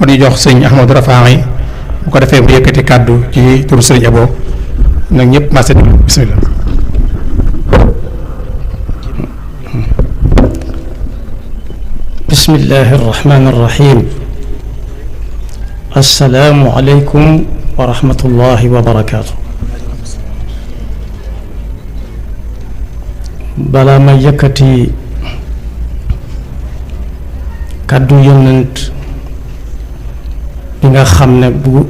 kon ñu jox sëñ Ahmadou Rafaay bu ko defee bu yëkkati kàddu ci turu sëriñ Abo nag ñëpp maase déglu bismillah. bismillahi irrahmani irrahim. assalaamu aleykum wa rahmatullahi wa barakaatu. balaa may yëkkati kàddu yónnent bi nga xam ne bu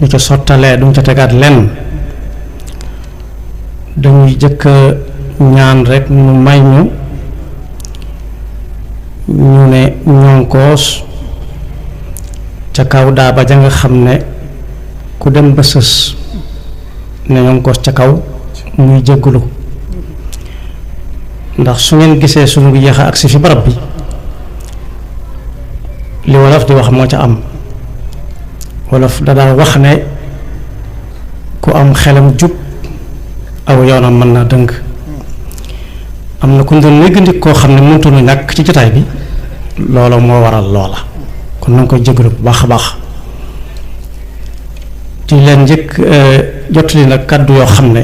ñu ca sottalee duñ ca tegaat lenn, dañuy jëkk ñaan rekk mu may ñu ne ñonkoos ca kaw daaba ja nga xam ne ku dem ba sës ne ñonkoos ca kaw muy jéggulu, ndax su ngeen gisee sunu ngi yéex a agsi fi barab bi li wolof di wax moo ca am. wolof da daan wax ne ku am xelam jub aw yoonam mën naa dëng. am na ku ñu doon néggandik koo xam ne mëntu nu ñàkk ci jotaay bi, loola moo waral loola, kon na nga koy jégalu bu baax a baax. di leen njëkk jottali nag kàddu yoo xam ne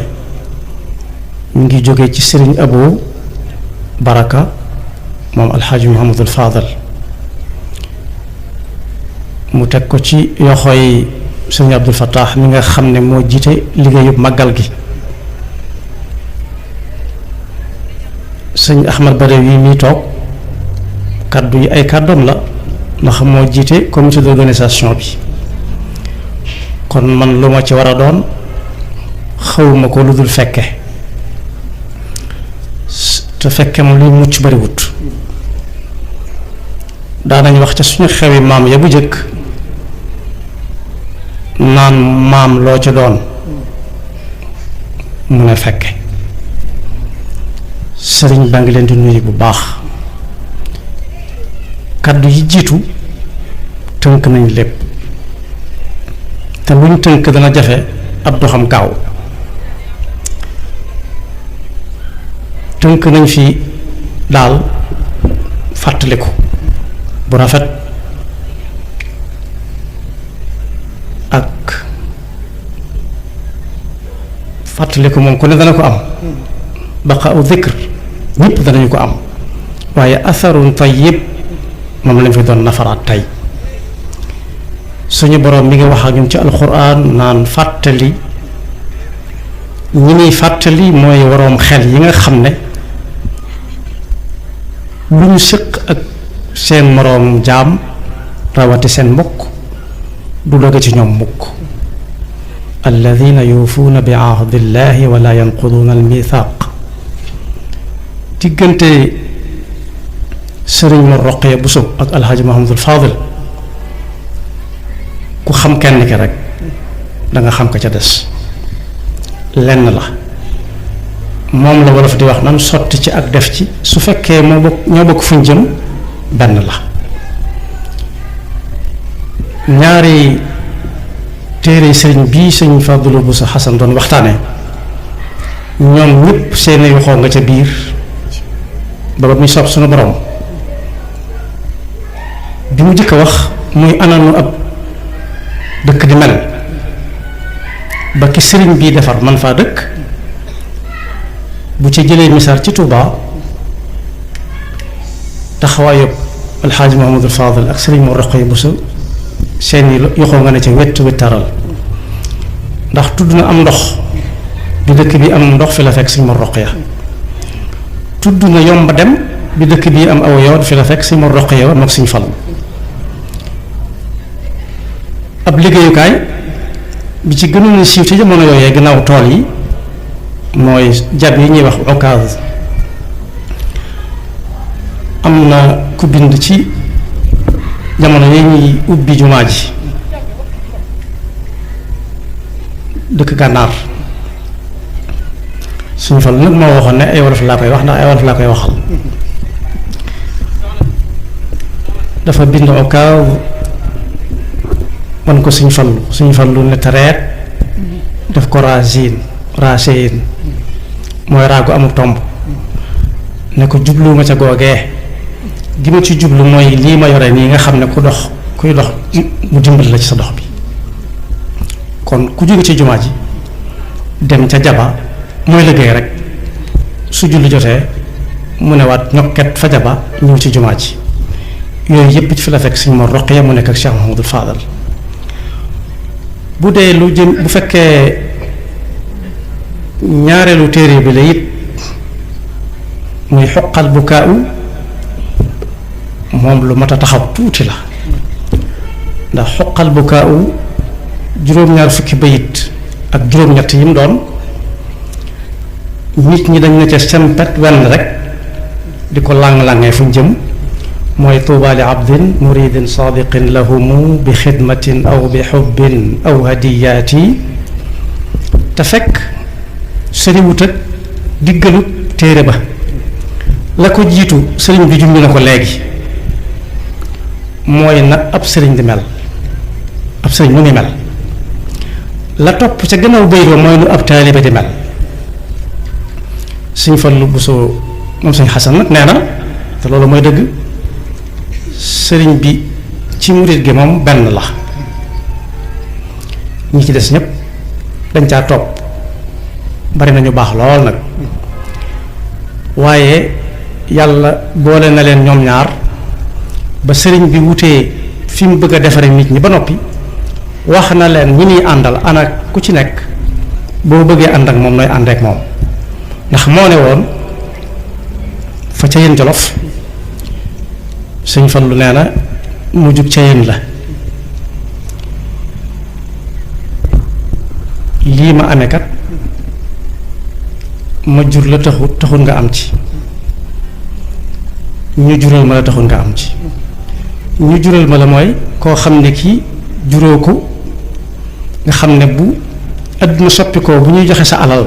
mu ngi jóge ci sëriñ Abo Baraka moom alxaaji Muhammadul Faadal, mu teg ko ci yoxoy sëriñ Abdul Fattah mi nga xam ne moo jiite liggéeyub màggal gi. sëñ Ahmad Badawi yi muy toog kàddu yi ay kàddoom la, ndax moo jiite comité d'organisation bi, kon man lu ma ci war a doon xawuma ko lu dul fekke, te fekke moom luy mucc bariwut. daanañ wax ca suñu xewi maam ya bu jëkk naan maam loo ca doon mu ne fekke. sëriñ baa ngi leen di nuyu bu baax. kàddu yi jiitu tënk nañ lépp, te luñ tënk dana jafe ab doxam gaaw. tënk nañ fi daal fàttaliku bu rafet ak fàttaliku moom ku ne dana ko am, baqaa u zikr ñëpp danañu ko am, waaye asarun tayyib moom lañ fi doon nafaraat tey. suñu boroom mi ngi wax ak ñun ci alxuraan naan fàttali ñi muy fàttali mooy waroom xel yi nga xam ne lu ñu sëq ak seen moroom jaam rawati seen mbokk du doge ci ñoom mukk. alladina yuufuuna bi ahdillahi wala yanquduuna almithaq. diggante sëriñ Mor Roqaya Buso ak alxaaji Muhammadul Faadil ku xam kenn ki rek danga xam ka ca des. lenn la moom la wolof di wax nan sotti ci ak def ci, su fekkee ñoo bokk fuñ jëm benn la. ñaari téere sëriñ bii sëriñ Fadlu Buso Xasan doon waxtaane ñoom ñëpp seeni waxoo nga ca biir ba muy sopp sunu borom. bi mu jëkk a wax muy ananu ab dëkk di mel ba ki sëriñ bii defar man faa dëkk, bu ci jëlee misaal ci Tuubaa taxawaayu alxaaji Muhammadul Faadil ak sëriñ Mor Roqaya Buso seeni yoxoo nga ne ca wettaral, ndax tudd na am ndox bi dëkk bi am ndox fi la fekk sëriñ Mor Roqaya, tudd na yomba dem bi dëkk bi am aw yoon fi la fekk sëriñ Mor Roqaya woon mook sëriñ Fallu. ab liggéeyukaay bi ci gënoon a siiw ci jamono yooyee gannaaw tool yi mooy jab yi ñuy wax okaaz. am na ku bind ci jamono yi ñuy ubbi jumaa ji dëkk gànnaar, suñu Fallu nag moo waxoon ne ay wolof laa koy wax ndax ay wolof laa koy waxal. dafa bind okaaz wan ko suñu Fallu ne tareet def ko racine mooy raagu amul tomb, ne ko jubluwuma ca googee gi ma ci jublu mooy lii ma yore nii nga xam ne ku kuy dox mu dimbali la ci sa dox bi. kon ku jóge ci jumaa ji dem ca jaba mooy liggéey rek su julli jotee mu ne waat ñokket fa jaba ñëw ci jumaa ji yooyu yëpp ci fi la fekk Sëñ Mor Roqaya mu nekk ak Cheikh Mahamadul Fadal. bu dee lu jëm bu fekkee ñaareelu téere bi la it muy xoqal bukaau moom lu mat a taxaw tuuti la ndax xoqal bukaau juróom-ñaar fukki bayit ak juróom-ñett yi mu doon nit ñi dañ na ca sempet wenn rek di ko làng-làngee fu ñu jëm mooy tuuba li abdin muridin sadiqin lahumu bi xidmatin aw bi xubbin aw hadiyaati te fekk sëriwut ak diggalut téere ba la ko jiitu sëriñ bi junj na ko léegi mooy na ab sëriñ di mel ab sëriñ mu ngi mel la topp ca gannaaw bayit wa mooy nu ab taalibe di mel. Sëñ Fallu Buso moom Sëñ Xasan nag nee na te loolu mooy dëgg sëriñ bi ci murit gi moom benn la ñi ci des ñépp dañ caa topp bari nañu baax lool nag waaye yàlla boole na leen ñoom ñaar ba sëriñ bi wutee fi mu bëgg a defare nit ñi ba noppi wax na leen ñi ñuy àndal ana ku ci nekk boo bëggee ànd ak moom nooy ànd ak moom ndax moo ne woon fa ca yéen Jolof Sëñ Fallu nee na mu jug ca yéen la lii ma amee kat ma jur la taxul nga am ci ñu jural ma la taxul nga am ci ñu jural ma la mooy koo xam ne kii juróo ko nga xam ne bu àdduna soppi ko bu ñuy joxe sa alal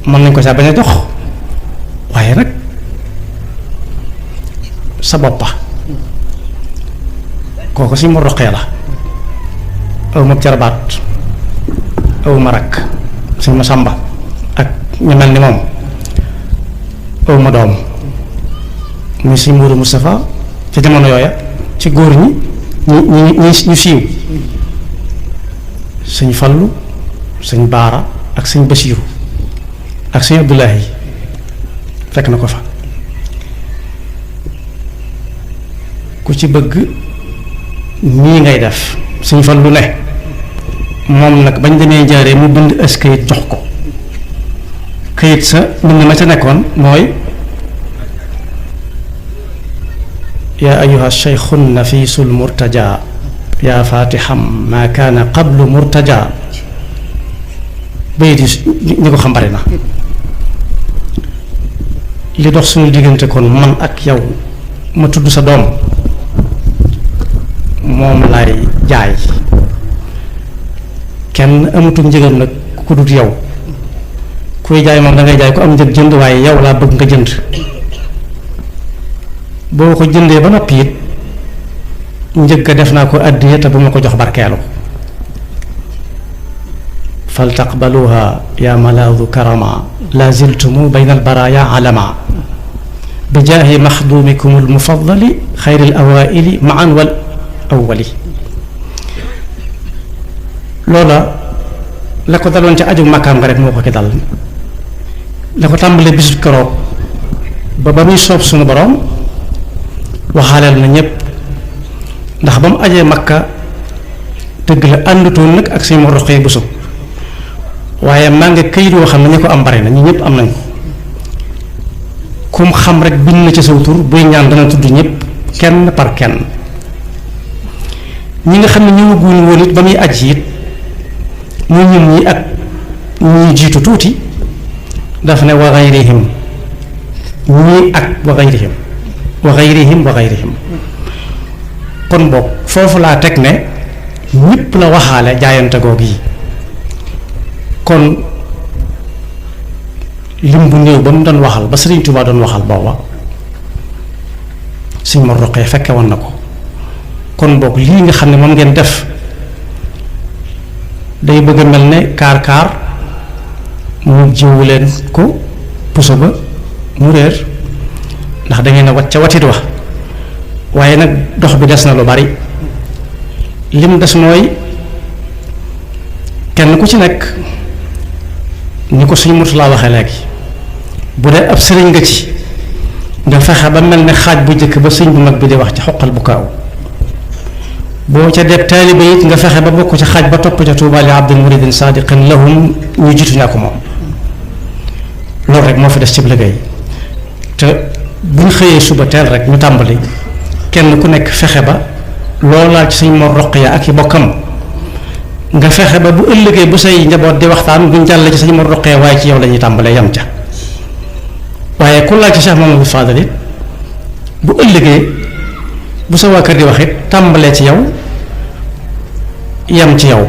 mën nañ ko saa bañ a jox waaye nag sa boppa kooku si mu roqee la aw ma jarbaat aw ma rakk suñ ma sàmba ak ñu mel ni moom aw ma doom muy si Mourou Moustapha ca jamono yooya ci góor ñi ñu siiw sëñ Fallu sëñ Baara ak sëñ Basiiru ak sëñ Abdoulahi fekk na ko fa ku ci bëgg nii ngay def sëñ Fallu ne moom nag bañ demee jaaree mu bind as kayit jox ko kayit sa mbind ma ca nekkoon mooy yaa ayuha sheykhun nafisul murtaja yaa fatiham maa kaana qablu murtaja bayit yi ñi ko xam bari na li dox suñu diggante kon man ak yow ma tudd sa doom moom lay jaay kenn amatul njëgam nag ku dut yow kuy jaay moom dangay jaay ku am njëg jënd waaye yow laa bëgg nga jënd boo ko jëndee ba noppi it njëg ga def naa ko àddiya te bu ma ko jox barkeelu fal taqbaluha ya malaadu karama la ziltumu bayna albaraya alama bi jaahi maxdumikum almufadali xayri alawaili maan wal awali loola la ko daloon ca aju makkaam nga rek moo ko ki dal la ko tàmbalee bisub keroog ba muy soob suñu borom waxaaleel na ñépp ndax ba mu ajee makka dëgg la àndutoon nag ak suñu roqee bu sub waaye maa ngi këyit woo xam ne ñu ko am bari na ñi ñëpp am nañ ko kum xam rek bind na ci saw tur buy ñaan dana tudd ñëpp kenn par kenn ñi nga xam ne ñëwaguñu woon it ba muy aj it muy ñun ñi ak ñi jiitu tuuti daf ne wa gayrihim ñii ak wa gayrihim wa gayrihim wa gayrihim kon boog foofu laa teg ne ñëpp la waxaale jaayante googu yi kon lim bu néew ba mu doon waxal ba Sëriñ Tuubaa doon waxal booba Sëriñ Mor Roqee fekke woon na ko kon boog lii nga xam ne moom ngeen def day bëgg a mel ne kaar-kaar mu jiwu leen ko puso ba mu réer ndax da ngeen a wat ca watit wax waaye nag dox bi des na lu bari lim des mooy kenn ku ci nekk ni ko suñu Murtala waxee léegi bu dee ab sëriñ nga ci nga fexe ba mel ne xaaj bu njëkk ba sëñ bu mag bi di wax ci xoqal bu kaaw boo ca def taaliba it nga fexe ba bokk ci xaaj ba topp ca tuuba li abdin muridin sadiqin lahum ñu jiitu ñaa ko moom loolu rek moo fi des ci liggéey te bu ñu xëyee suba teel rek ñu tàmbali kenn ku nekk fexe ba loolaa ci sëñ Mor Roqaya ak i bokkam nga fexe ba bu ëllëgee bu say njaboot di waxtaan buñ jàll ci sëñ Mor Roqaya waaye ci yow la ñuy tàmbalee yam ca waaye ku laaj ci Cheikh Mamadou Fadal it bu ëllëgee bu sa waa kër di wax it tàmbalee ci yow yam ci yow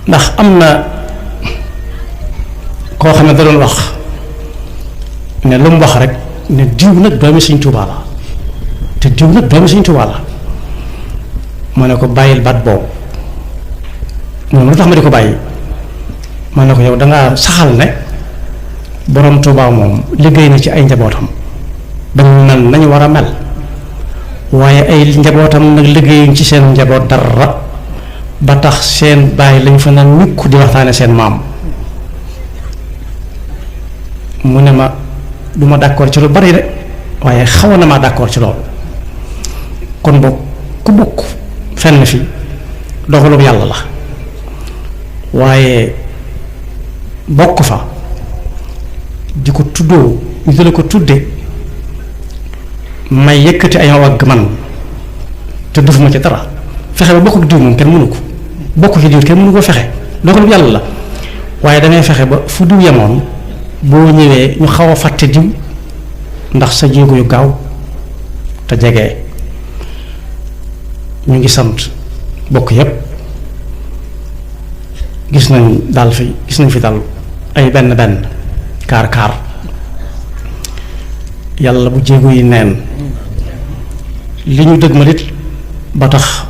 ndax am na koo xam ne da doon wax ne lu mu wax rek ne diw nag doomi Sëñ Tuubaa la te diw nag doomi Sëñ Tuubaa la ma ne ko bàyyil baat boobu moom lu tax ma di ko bàyyi ma ne ko yow dangaa saxal ne borom Tuubaa moom liggéey na ci ay njabootam ba ñu mel nañu war a mel waaye ay njabootam nag liggéeyuñ ci seen njaboot dara ba tax seen bàyyi lañ fa naan ñukk di waxtaane seen maam mu ne ma du ma d'accord ci lu bari de waaye xawoon na maa d'accord ci loolu kon boog ku bokk fenn fi dogalub yàlla la waaye bokk fa di ko tuddoo ñu di la ko tudde may yëkkati ay wagg man te defuma ci dara fexe ba bokk ak diw moom kenn mënu ko bokk ci diw kenn mënu ko fexe dogalub yàlla la waaye dangay fexe ba fu diw yemoon boo ñëwee ñu xaw a fàtte diw ndax sa jéego yu gaaw te jege ñu ngi sant bokk yépp gis nañ fi daal ay benn kaar yàlla bu jéego yi neen li ñu dëgg ma lit ba tax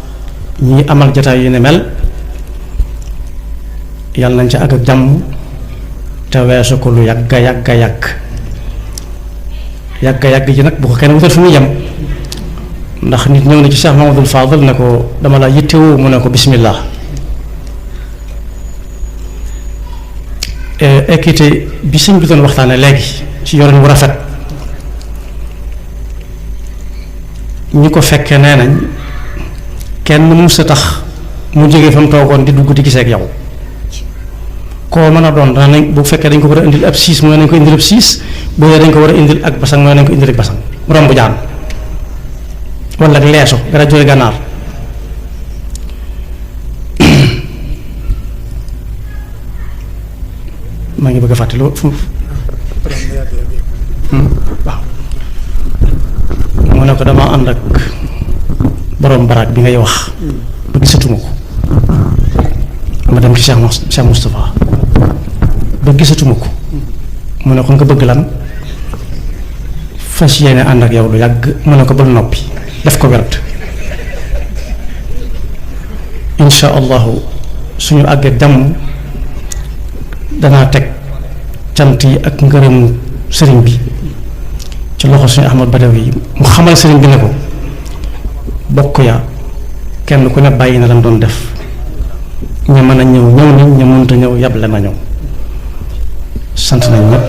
ñi amal jataay yu ne mel yàlla nañ ca àgg ak jàmm te weesu ko lu yàgga yàgg ji nag bu ko kenn wutal fi muy yem ndax nit ñëw na ci Cheikh Mamadou Fadal ne ko dama la yittewoo mu ne ko bismillah équité bi sëñ bi doon waxtaane léegi ci yorin wu rafet ñi ko fekkee nee nañ kenn mus a tax mu jógee fa mu toogoon di dugg di gisee ak yow koo mën a doon danañ bu fekkee dañ ko war a indil ab siis mooy nañ ko indil ab siis bu dee dañ ko war a indil ak basang mooy nañ ko indil ak basang romb jaan wala ak leeso dara jóge gànnaar maa ngi bëgg a fàtte lu fu waaw mu ne ko dama ànd ak borom baraag bi ngay wax ba gisatuma ko ma dem ci Cheikh Moustapha ba gisatuma ko mu ne ko nga bëgg lan fas yéene ànd ak yow lu yàgg mu ne ko bul noppi def ko wert insha allahu suñu àggee jàmm danaa teg cant yi ak ngërëm sëriñ bi ci loxo suñu Ahmad Badawi mu xamal sëriñ bi ne ko bokk ya kenn ku ne bàyyi na lam doon def ña mën a ñëw nañ ña mënta ñëw yàble na ñëw sant nañ ñëpp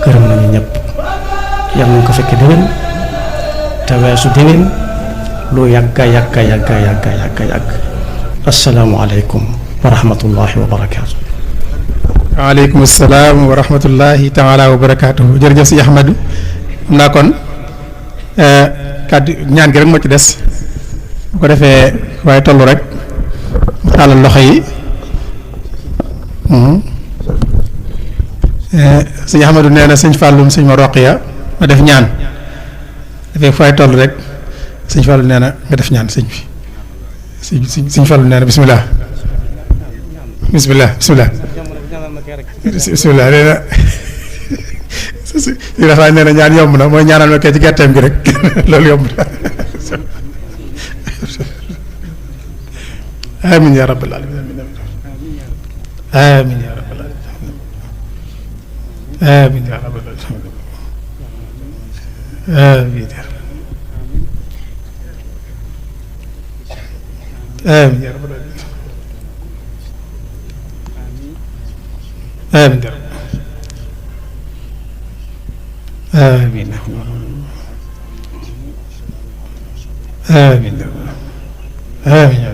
gërëm nañu ñëpp yàlla nañ ko fekkee déwén te weesu déwén lu yàgga yàgg assalaamu aleykum wa rahmatullahi wa barakaatu. waaleykum salaam wa rahmatullahi taala wa barakaatu. jërëjëf si Ahmadu xam naa kon kàddu ñaan gi rek moo ci des bu ko defee waaye tollu rek mu tàllal loxo yi sëñ Ahmadu nee na sëñ Fàllum sëñ ma Roqiya ma def ñaan dafay fay toll rek sëñ Fàllu nee na nga def ñaan sëñ bi sëñ Fàllu nee na bismillah nee na li dafa nee na ñaan yomb na mooy ñaanal ma kay ci gerteem gi rek loolu yomb na amin ya rabbal alamin amin ya rabbal alamin amin ya rabbal alamin amin amiin yaa rabbal aalamiin amiin amiin amiin